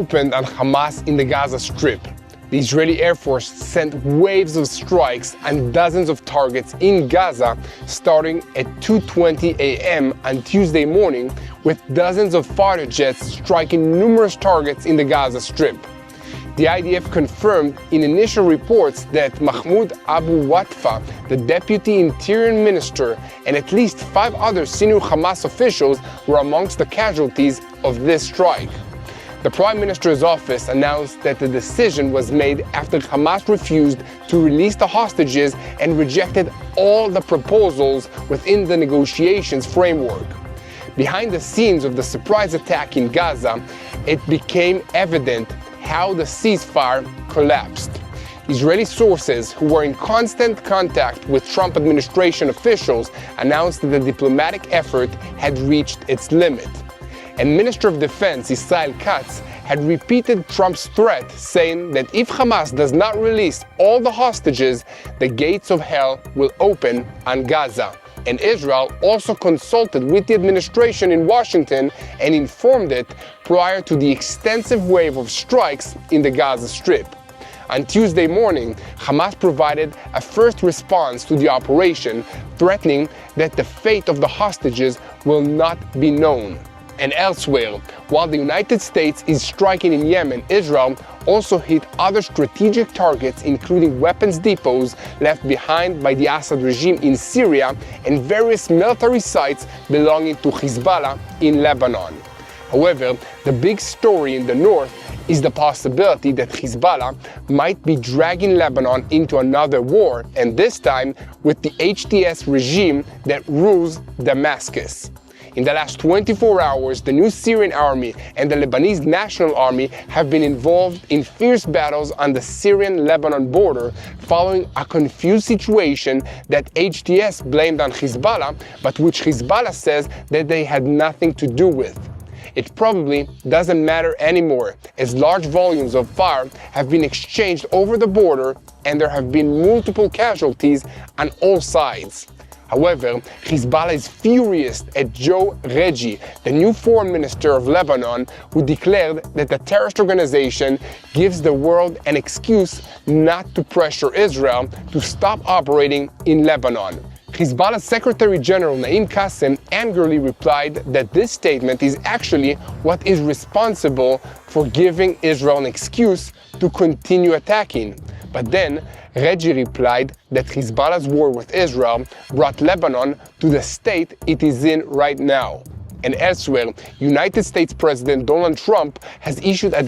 opened on Hamas in the Gaza Strip. The Israeli Air Force sent waves of strikes on dozens of targets in Gaza starting at 2:20 a.m. on Tuesday morning, with dozens of fighter jets striking numerous targets in the Gaza Strip. The IDF confirmed in initial reports that Mahmoud Abu Watfa, the Deputy Interior Minister, and at least 5 other senior Hamas officials were amongst the casualties of this strike. The Prime Minister's office announced that the decision was made after Hamas refused to release the hostages and rejected all the proposals within the negotiations framework. Behind the scenes of the surprise attack in Gaza, it became evident how the ceasefire collapsed. Israeli sources who were in constant contact with Trump administration officials announced that the diplomatic effort had reached its limit. And Minister of Defense Israel Katz had repeated Trump's threat, saying that if Hamas does not release all the hostages, the gates of hell will open on Gaza. And Israel also consulted with the administration in Washington and informed it prior to the extensive wave of strikes in the Gaza Strip. On Tuesday morning, Hamas provided a first response to the operation, threatening that the fate of the hostages will not be known. And elsewhere, while the United States is striking in Yemen, Israel also hit other strategic targets, including weapons depots left behind by the Assad regime in Syria and various military sites belonging to Hezbollah in Lebanon. However, the big story in the north is the possibility that Hezbollah might be dragging Lebanon into another war, and this time with the HTS regime that rules Damascus. In the last 24 hours, the new Syrian army and the Lebanese National Army have been involved in fierce battles on the Syrian-Lebanon border, following a confused situation that HTS blamed on Hezbollah, but which Hezbollah says that they had nothing to do with. It probably doesn't matter anymore, as large volumes of fire have been exchanged over the border and there have been multiple casualties on all sides. However, Hezbollah is furious at Joe Reggie, the new foreign minister of Lebanon, who declared that the terrorist organization gives the world an excuse not to pressure Israel to stop operating in Lebanon. Hezbollah's Secretary General Naim Qassem angrily replied that this statement is actually what is responsible for giving Israel an excuse to continue attacking. But then, Reggie replied that Hezbollah's war with Israel brought Lebanon to the state it is in right now. And elsewhere, United States President Donald Trump has issued a